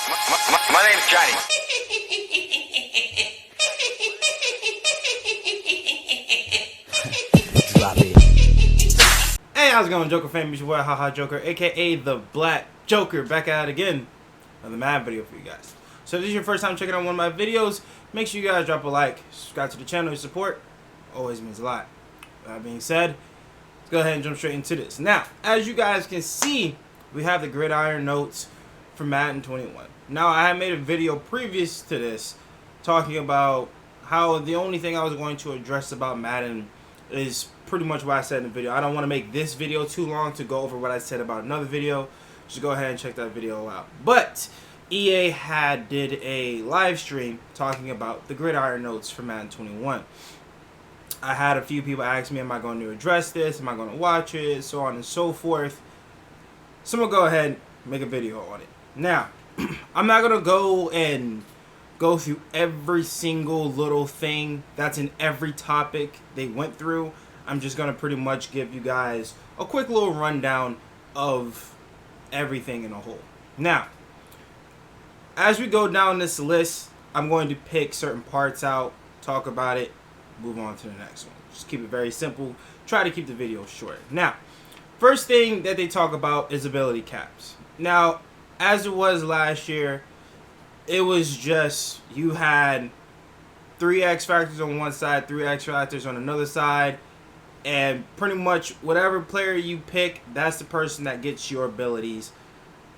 My name's Johnny. Drop it. Hey, how's it going, Joker fam? It's your boy, Haha Joker, aka the Black Joker, back at it again. Another Madden video for you guys. So if this is your first time checking out one of my videos, make sure you guys drop a like, subscribe to the channel. Your support always means a lot. That being said, let's go ahead and jump straight into this. Now, as you guys can see, we have the Gridiron Notes for Madden 21. Now, I had made a video previous to this talking about how the only thing I was going to address about Madden is pretty much what I said in the video. I don't want to make this video too long to go over what I said about another video. Just go ahead and check that video out. But EA did a live stream talking about the Gridiron Notes for Madden 21. I had a few people ask me, am I going to address this? Am I going to watch it? So on and so forth. So I'm going to go ahead and make a video on it. Now, I'm not going to go through every single little thing that's in every topic they went through. I'm just going to pretty much give you guys a quick little rundown of everything in a whole. Now, as we go down this list, I'm going to pick certain parts out, talk about it, move on to the next one. Just keep it very simple. Try to keep the video short. Now, first thing that they talk about is ability caps. Now, as it was last year, it was just you had 3 X factors on one side, 3 X factors on another side, and pretty much whatever player you pick, that's the person that gets your abilities.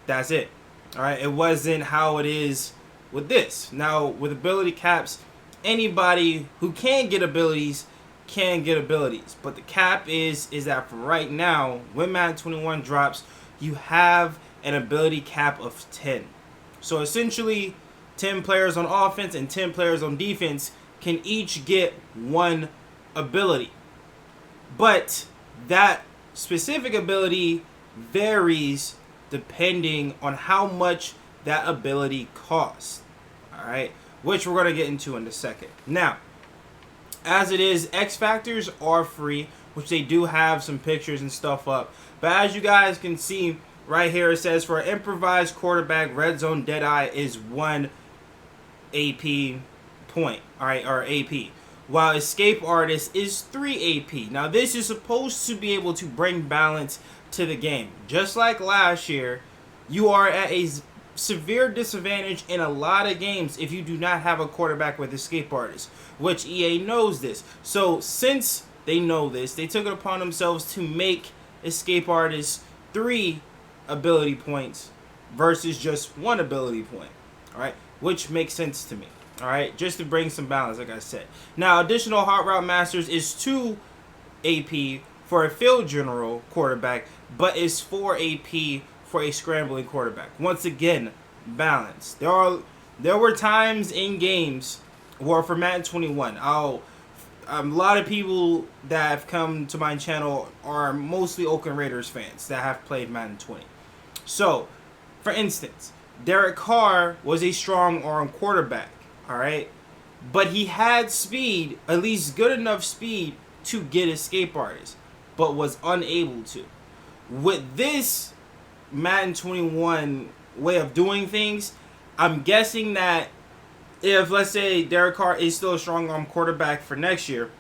That's it. Alright, it wasn't how it is with this. Now, with ability caps, anybody who can get abilities can get abilities. But the cap is that for right now, when Madden 21 drops, you have an ability cap of 10. So essentially, 10 players on offense and 10 players on defense can each get 1 ability. But that specific ability varies depending on how much that ability costs. Alright, which we're going to get into in a second. Now, as it is, X Factors are free, which they do have some pictures and stuff up. But as you guys can see, right here it says for an improvised quarterback, red zone deadeye is 1 AP point, alright, or AP. While escape artist is 3 AP. Now this is supposed to be able to bring balance to the game. Just like last year, you are at a severe disadvantage in a lot of games if you do not have a quarterback with escape artist, which EA knows this. So since they know this, they took it upon themselves to make escape artist 3 ability points versus just 1 ability point. Alright, which makes sense to me. Alright, just to bring some balance, like I said. Now, additional Hot Route Masters is 2 AP for a field general quarterback, but is 4 AP for a scrambling quarterback. Once again, balance. There were times in games where for Madden 21, a lot of people that have come to my channel are mostly Oakland Raiders fans that have played Madden 20. So, for instance, Derek Carr was a strong arm quarterback, alright? But he had speed, at least good enough speed, to get escape artists, but was unable to. With this Madden 21 way of doing things, I'm guessing that if, let's say, Derek Carr is still a strong arm quarterback for next year,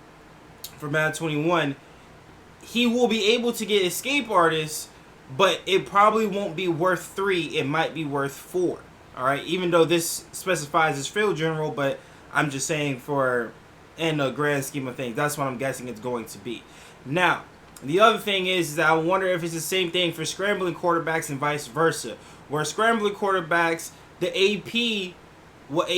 for Madden 21, he will be able to get escape artists, but it probably won't be worth 3, it might be worth 4. Alright, even though this specifies as field general, but I'm just saying for in the grand scheme of things, that's what I'm guessing it's going to be. Now, the other thing is that I wonder if it's the same thing for scrambling quarterbacks and vice versa. Where scrambling quarterbacks, the AP would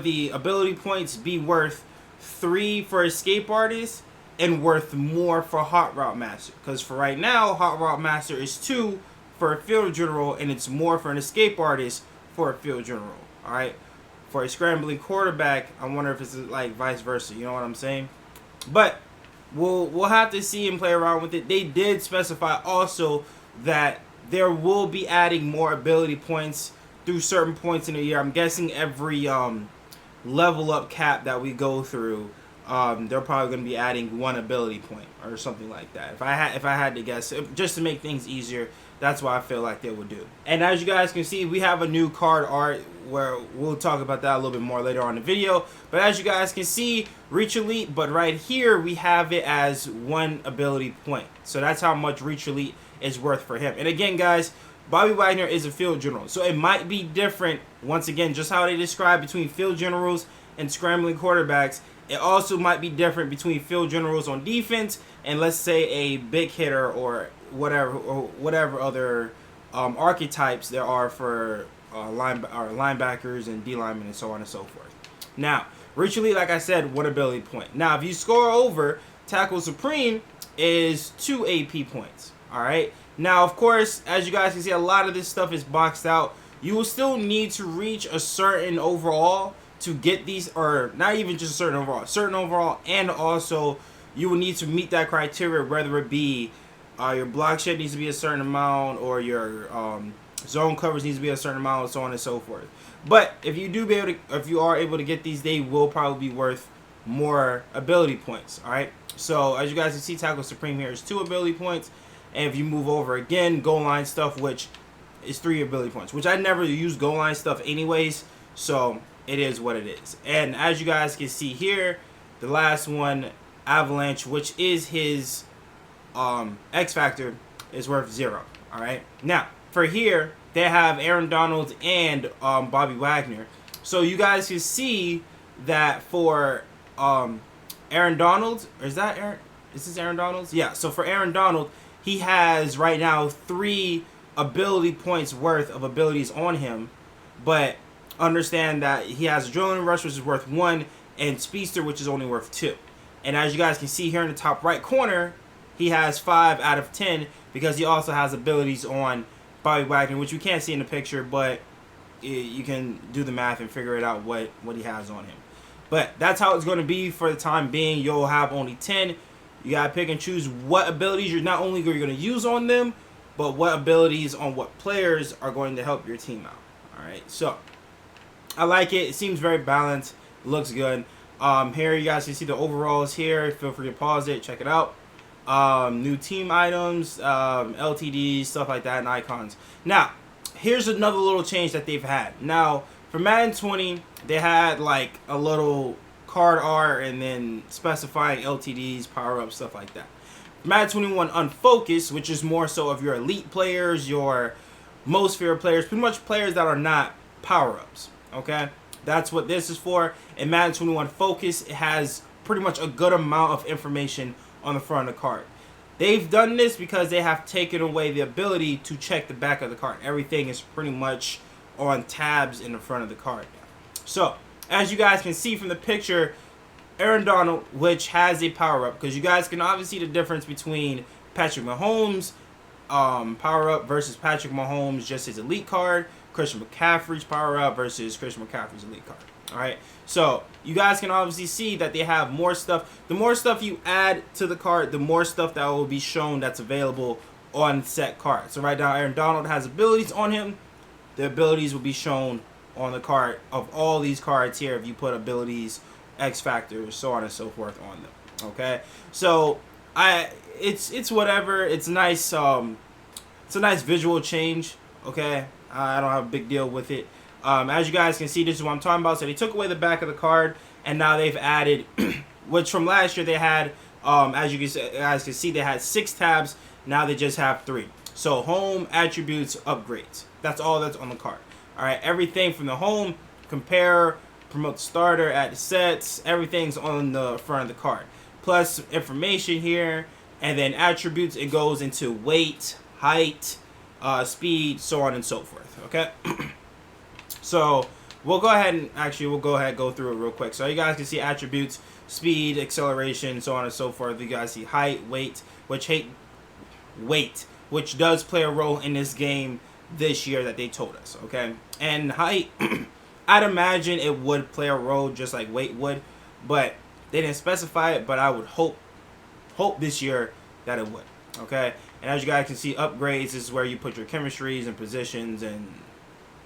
the ability points be worth 3 for escape artists and worth more for Hot Route Master. Because for right now, Hot Route Master is 2 for a field general and it's more for an escape artist for a field general. Alright? For a scrambling quarterback, I wonder if it's like vice versa. You know what I'm saying? But we'll have to see and play around with it. They did specify also that there will be adding more ability points through certain points in the year. I'm guessing every level up cap that we go through, they're probably going to be adding 1 ability point or something like that. If I had to guess, just to make things easier, that's what I feel like they would do. And as you guys can see, we have a new card art where we'll talk about that a little bit more later on in the video. But as you guys can see, Reach Elite, but right here we have it as 1 ability point. So that's how much Reach Elite is worth for him. And again, guys, Bobby Wagner is a field general, so it might be different, once again, just how they describe between field generals and scrambling quarterbacks. It also might be different between field generals on defense and, let's say, a big hitter or whatever other archetypes there are for linebackers and D linemen and so on and so forth. Now, Reach Elite, like I said, 1 ability point. Now, if you score over, Tackle Supreme is 2 AP points. All right. Now, of course, as you guys can see, a lot of this stuff is boxed out. You will still need to reach a certain overall to get these, or not even just a certain overall, and also you will need to meet that criteria, whether it be your block shed needs to be a certain amount, or your zone coverage needs to be a certain amount, and so on and so forth. But if you are able to get these, they will probably be worth more ability points. All right. So as you guys can see, Tackle Supreme here is 2 ability points. And if you move over again, goal line stuff, which is 3 ability points, which I never use goal line stuff anyways, so it is what it is. And as you guys can see here, the last one, Avalanche, which is his X Factor, is worth 0. All right. Now, for here, they have Aaron Donald and Bobby Wagner. So you guys can see that for Aaron Donald, or is this Aaron Donald's? Yeah, so for Aaron Donald, he has right now 3 ability points worth of abilities on him, but understand that he has Adrenaline Rush, which is worth 1, and Speedster, which is only worth 2. And as you guys can see here in the top right corner, he has 5 out of 10 because he also has abilities on Bobby Wagner, which you can't see in the picture, but you can do the math and figure it out what he has on him. But that's how it's going to be for the time being. You'll have only 10. You got to pick and choose what abilities you're not only going to use on them, but what abilities on what players are going to help your team out. All right, so I like it. It seems very balanced. Looks good. Here you guys can see the overalls here. Feel free to pause it. Check it out. New team items, LTDs, stuff like that, and icons. Now, here's another little change that they've had. Now, for Madden 20, they had like a little card art and then specifying LTDs, power-ups, stuff like that. Madden 21 Unfocused, which is more so of your elite players, your most feared players, pretty much players that are not power-ups, okay? That's what this is for. And Madden 21 Focus, it has pretty much a good amount of information on the front of the card. They've done this because they have taken away the ability to check the back of the card. Everything is pretty much on tabs in the front of the card now. So, as you guys can see from the picture, Aaron Donald, which has a power-up, because you guys can obviously see the difference between Patrick Mahomes' power-up versus Patrick Mahomes, just his elite card, Christian McCaffrey's power-up versus Christian McCaffrey's elite card. All right, so you guys can obviously see that they have more stuff. The more stuff you add to the card, the more stuff that will be shown that's available on set card. So right now, Aaron Donald has abilities on him. The abilities will be shown on the card of all these cards here if you put abilities, X factors, so on and so forth on them. Okay, so it's whatever. It's nice. It's a nice visual change. Okay, I don't have a big deal with it. As you guys can see, this is what I'm talking about. So they took away the back of the card, and now they've added, which from last year they had, as you guys can see, they had 6 tabs. Now they just have 3. So home, attributes, upgrades. That's all that's on the card. All right, everything from the home, compare, promote the starter, add the sets, everything's on the front of the card. Plus information here, and then attributes, it goes into weight, height, speed, so on and so forth. Okay. So we'll go ahead and go through it real quick. So you guys can see attributes, speed, acceleration, so on and so forth. You guys see height, weight, which does play a role in this game this year that they told us. Okay, and height, I'd imagine it would play a role just like weight would, but they didn't specify it. But I would hope this year that it would. Okay, and as you guys can see, upgrades is where you put your chemistries and positions and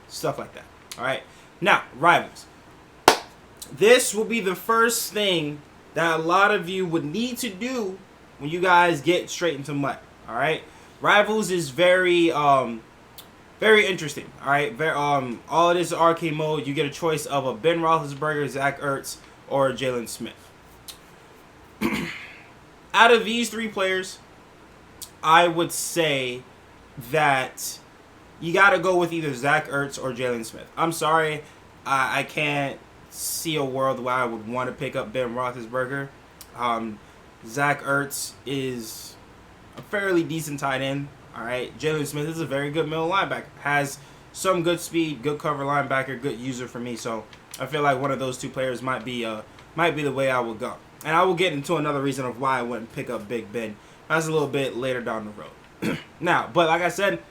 stuff like that. All right, now rivals. This will be the first thing that a lot of you would need to do when you guys get straight into Mutt. All right, Rivals is very very interesting. All right, all it is arcade mode. You get a choice of a Ben Roethlisberger, Zach Ertz, or Jalen Smith. Out of these three players, I would say that you got to go with either Zach Ertz or Jalen Smith. I'm sorry, I can't see a world where I would want to pick up Ben Roethlisberger. Zach Ertz is a fairly decent tight end. All right, Jalen Smith is a very good middle linebacker. Has some good speed, good cover linebacker, good user for me. So I feel like one of those two players might be the way I would go. And I will get into another reason of why I wouldn't pick up Big Ben. That's a little bit later down the road. Now, but like I said,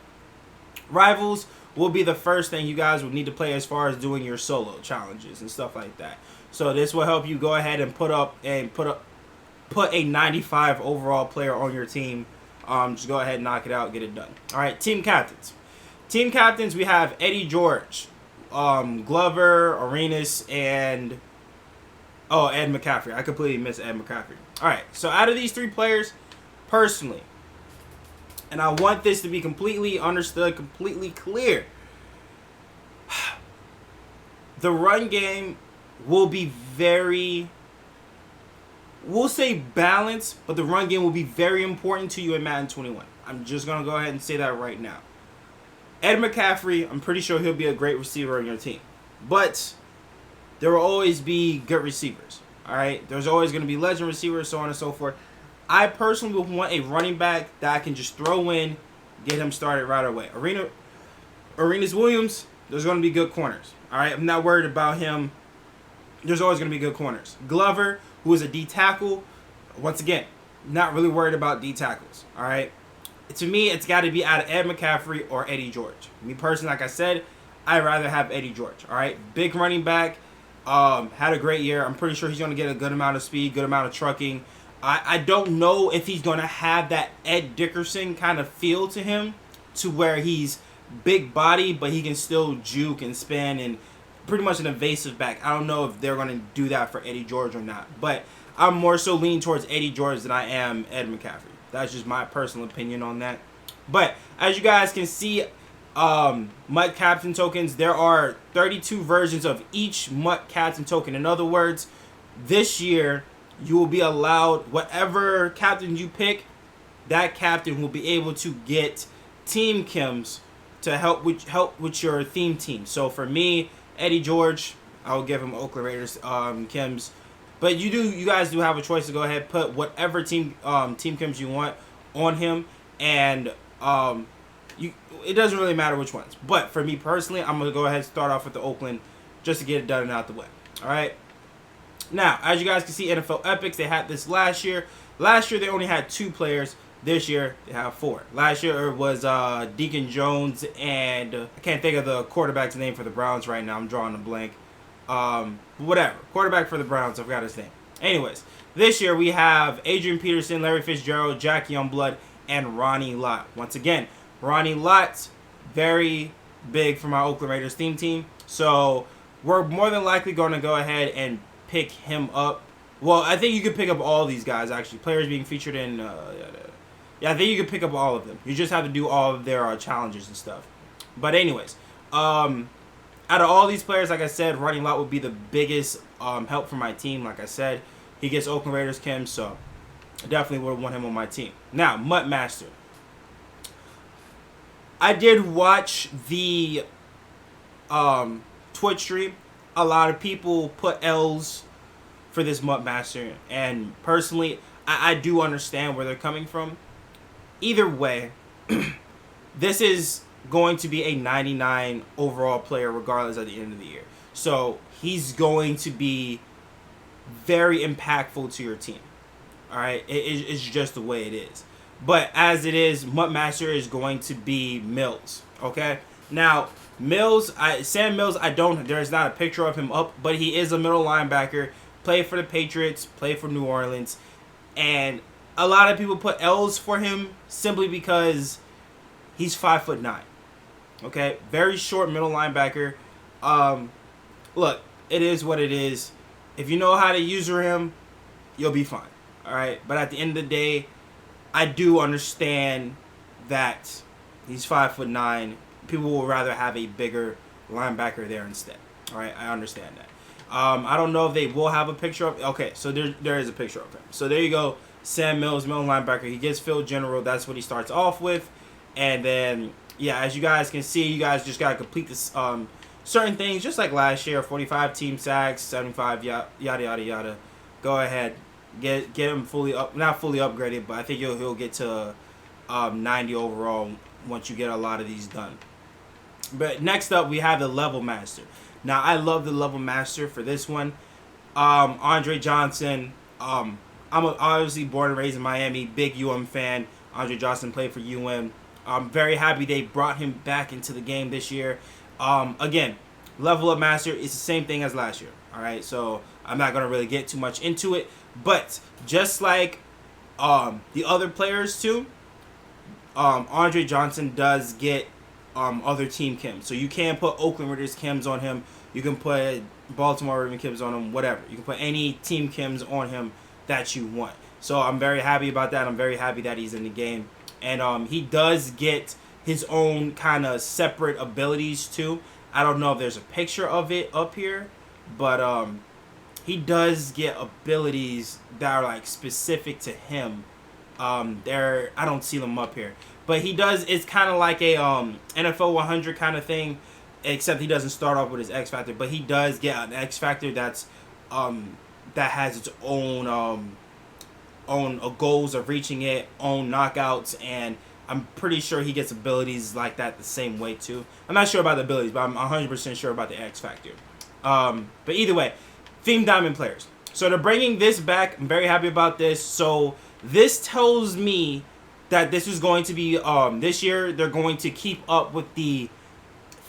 Rivals will be the first thing you guys would need to play as far as doing your solo challenges and stuff like that. So this will help you go ahead and put a 95 overall player on your team. Just go ahead and knock it out, get it done. All right, team captains. Team captains, we have Eddie George, Glover, Arenas, and Ed McCaffrey. I completely missed Ed McCaffrey. All right, so out of these three players, personally, and I want this to be completely understood, completely clear, the run game will be very, we'll say balanced, but the run game will be very important to you in Madden 21. I'm just going to go ahead and say that right now. Ed McCaffrey, I'm pretty sure he'll be a great receiver on your team. But there will always be good receivers. All right? There's always going to be legend receivers, so on and so forth. I personally would want a running back that I can just throw in, get him started right away. Arenas Williams, there's going to be good corners. All right? I'm not worried about him. There's always going to be good corners. Glover, who is a D tackle, once again, not really worried about D tackles. All right, to me, it's got to be out of Ed McCaffrey or Eddie George. Me personally, like I said, I'd rather have Eddie George. All right, big running back, had a great year. I'm pretty sure he's going to get a good amount of speed, good amount of trucking. I don't know if he's going to have that Ed Dickerson kind of feel to him, to where he's big body, but he can still juke and spin and pretty much an evasive back. I don't know if they're going to do that for Eddie George or not, but I'm more so leaning towards Eddie George than I am Ed McCaffrey. That's just my personal opinion on that. But as you guys can see, Mut Captain Tokens, there are 32 versions of each Mut Captain Token. In other words, this year you will be allowed, whatever captain you pick, that captain will be able to get team chems to help with your theme team. So for me, Eddie George, I will give him Oakland Raiders chems, but you guys do have a choice to go ahead, put whatever team chems you want on him, and it doesn't really matter which ones. But for me personally, I'm gonna go ahead and start off with the Oakland just to get it done and out the way. All right. Now, as you guys can see, NFL Epics, they had this last year. Last year they only had 2 players. This year they have 4. Last year it was Deacon Jones and I can't think of the quarterback's name for the Browns right now. I'm drawing a blank. Whatever. Quarterback for the Browns. I forgot his name. Anyways, this year we have Adrian Peterson, Larry Fitzgerald, Jack Youngblood, and Ronnie Lott. Once again, Ronnie Lott's very big for my Oakland Raiders team. So we're more than likely going to go ahead and pick him up. Well, I think you could pick up all these guys, actually. Players being featured in... yeah, I think you could pick up all of them. You just have to do all of their challenges and stuff. But anyways, out of all these players, like I said, Ronnie Lott would be the biggest help for my team. Like I said, he gets Oakland Raiders chems, so I definitely would want him on my team. Now, Muttmaster. I did watch the Twitch stream. A lot of people put L's for this Muttmaster, and personally, I do understand where they're coming from. Either way, this is going to be a 99 overall player regardless at the end of the year. So he's going to be very impactful to your team. All right, it's just the way it is. But as it is, Muttmaster is going to be Mills. Okay, now Sam Mills, there's not a picture of him up, but he is a middle linebacker. Played for the Patriots, played for New Orleans, and a lot of people put L's for him simply because he's 5'9". Okay, very short middle linebacker. Look, it is what it is. If you know how to use him, you'll be fine. All right, but at the end of the day, I do understand that he's 5'9". People will rather have a bigger linebacker there instead. All right, I understand that. I don't know if they will have a picture of. Okay, so there is a picture of him. So there you go. Sam Mills, middle linebacker. He gets field general. That's what he starts off with, and then yeah, as you guys can see, you guys just gotta complete this certain things just like last year. 45 team sacks, 75 yada yada yada. Go ahead, get him fully up, not fully upgraded, but I think he'll get to 90 overall once you get a lot of these done. But next up, we have the Levelmaster. Now, I love the Levelmaster for this one. Andre Johnson. I'm obviously born and raised in Miami. Big fan. Andre Johnson played for I'm very happy they brought him back into the game this year. Again, Level Up Master is the same thing as last year. All right, so I'm not going to really get too much into it. But just like the other players too, Andre Johnson does get other team chems. So you can put Oakland Raiders chems on him. You can put Baltimore Ravens chems on him, whatever. You can put any team chems on him that you want. So I'm very happy about that. I'm very happy that he's in the game. And he does get his own kind of separate abilities too. I don't know if there's a picture of it up here, but he does get abilities that are like specific to him. I don't see them up here, but he does. It's kind of like a NFL 100 kind of thing, except he doesn't start off with his X Factor, but he does get an X Factor that's that has its own goals of reaching it, own knockouts, and I'm pretty sure he gets abilities like that the same way too. I'm not sure about the abilities, but I'm 100% sure about the X Factor. But either way, Theme Diamond players. So they're bringing this back. I'm very happy about this. So this tells me that this is going to be this year they're going to keep up with the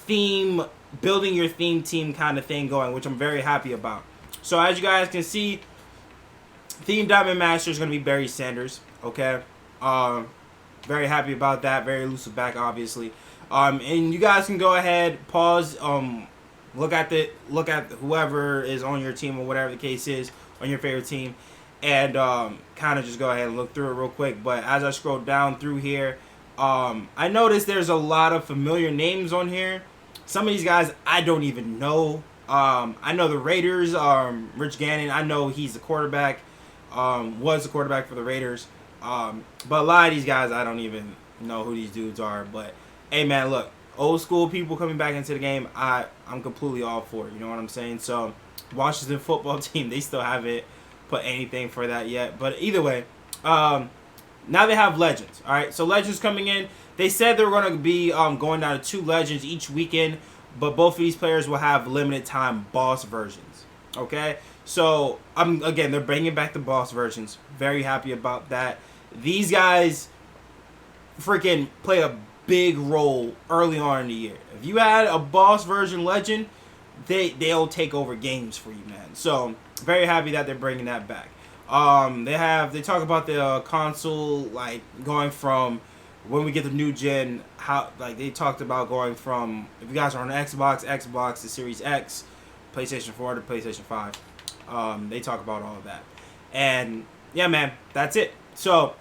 theme, building your theme team kind of thing going, which I'm very happy about. So as you guys can see, Theme Diamond Master is going to be Barry Sanders. Okay. Very happy about that. Very elusive back, obviously. And you guys can go ahead, pause, look at whoever is on your team or whatever the case is on your favorite team, and kind of just go ahead and look through it real quick. But as I scroll down through here, I noticed there's a lot of familiar names on here. Some of these guys I don't even know. I know the Raiders, Rich Gannon. I know he's the quarterback. Was the quarterback for the Raiders. But a lot of these guys, I don't even know who these dudes are. But, hey, man, look. Old school people coming back into the game, I'm completely all for it. You know what I'm saying? So, Washington football team, they still haven't put anything for that yet. But either way, now they have Legends. All right, so Legends coming in. They said they were going to be going down to 2 Legends each weekend. But both of these players will have limited time boss versions. Okay? So, again, they're bringing back the boss versions. Very happy about that. These guys freaking play a big role early on in the year. If you had a boss version legend, they'll take over games for you, man. So, very happy that they're bringing that back. They talk about the console, like, going from when we get the new gen, how, like, they talked about going from, if you guys are on Xbox, the Series X, PlayStation 4 to PlayStation 5. They talk about all of that. And, yeah, man, that's it. So,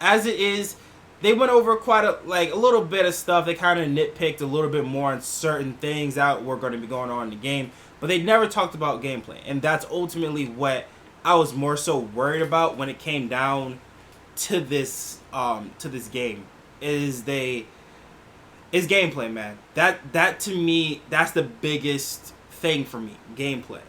as it is, they went over quite a little bit of stuff. They kind of nitpicked a little bit more on certain things that were going to be going on in the game. But they never talked about gameplay. And that's ultimately what I was more so worried about when it came down to this game. Is gameplay, man. That to me, that's the biggest thing for me. Gameplay.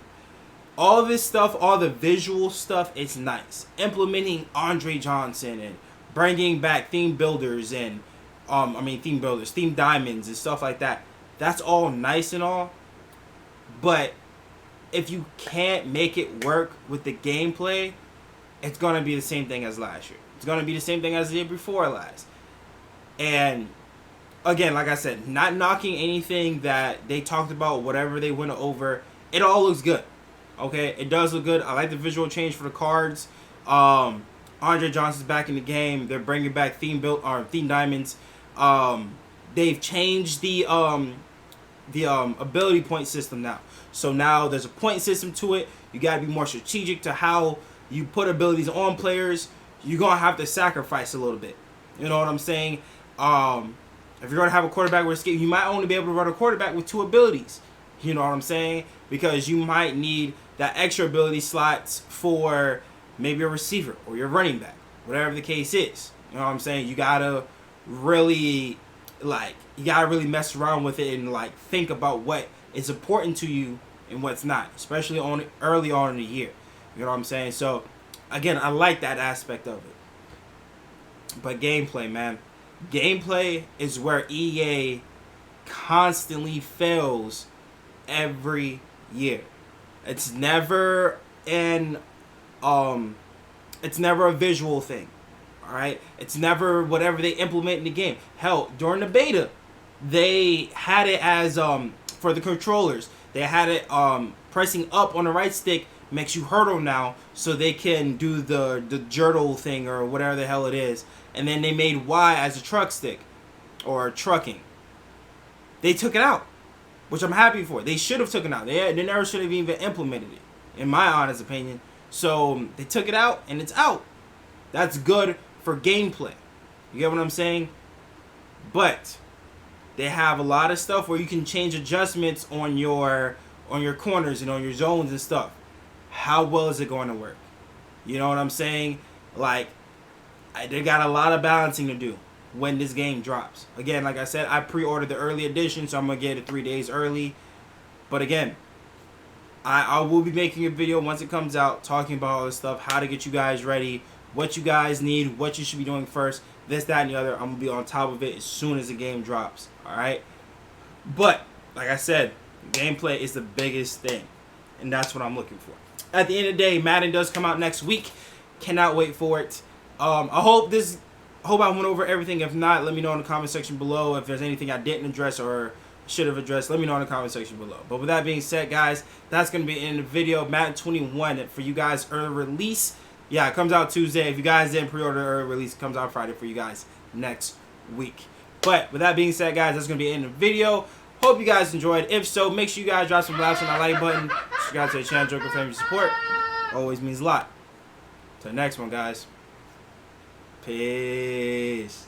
All this stuff, all the visual stuff, it's nice. Implementing Andre Johnson and bringing back theme builders and theme diamonds and stuff like that. That's all nice and all. But if you can't make it work with the gameplay, it's going to be the same thing as last year. It's going to be the same thing as the year before last. And again, like I said, not knocking anything that they talked about, whatever they went over. It all looks good. Okay, it does look good. I like the visual change for the cards. Andre Johnson's back in the game. They're bringing back theme diamonds. They've changed the ability point system now. So now there's a point system to it. You gotta be more strategic to how you put abilities on players, you're going to have to sacrifice a little bit. You know what I'm saying? If you're going to have a quarterback with escape, you might only be able to run a quarterback with 2 abilities. You know what I'm saying? Because you might need that extra ability slots for maybe a receiver or your running back, whatever the case is. You know what I'm saying? You got to really, mess around with it and, think about what is important to you and what's not, especially early on in the year. You know what I'm saying? So, again, I like that aspect of it. But gameplay, man. Gameplay is where EA constantly fails every year. It's never it's never a visual thing. Alright? It's never whatever they implement in the game. Hell, during the beta, they had it as for the controllers. They had it pressing up on the right stick makes you hurdle now, so they can do the jurtle thing or whatever the hell it is. And then they made Y as a truck stick or trucking. They took it out, which I'm happy for. They should have taken it out. They never should have even implemented it, in my honest opinion. So they took it out, and it's out. That's good for gameplay. You get what I'm saying? But they have a lot of stuff where you can change adjustments on your corners and on your zones and stuff. How well is it going to work? You know what I'm saying? They got a lot of balancing to do when this game drops. Again, like I said, I pre-ordered the early edition, so I'm going to get it 3 days early. But again, I will be making a video once it comes out talking about all this stuff, how to get you guys ready, what you guys need, what you should be doing first, this, that, and the other. I'm going to be on top of it as soon as the game drops. Alright? But, like I said, gameplay is the biggest thing. And that's what I'm looking for. At the end of the day, Madden does come out next week. Cannot wait for it. I hope I went over everything. If not, let me know in the comment section below. If there's anything I didn't address or should have addressed, let me know in the comment section below. But with that being said, guys, that's going to be in the video. Madden 21 for you guys, early release. Yeah, it comes out Tuesday. If you guys didn't pre-order early release, it comes out Friday for you guys next week. But with that being said, guys, that's going to be in the video. Hope you guys enjoyed. If so, make sure you guys drop some laughs on that like button. Subscribe to the channel, Joker Family support. Always means a lot. Till the next one, guys. Peace.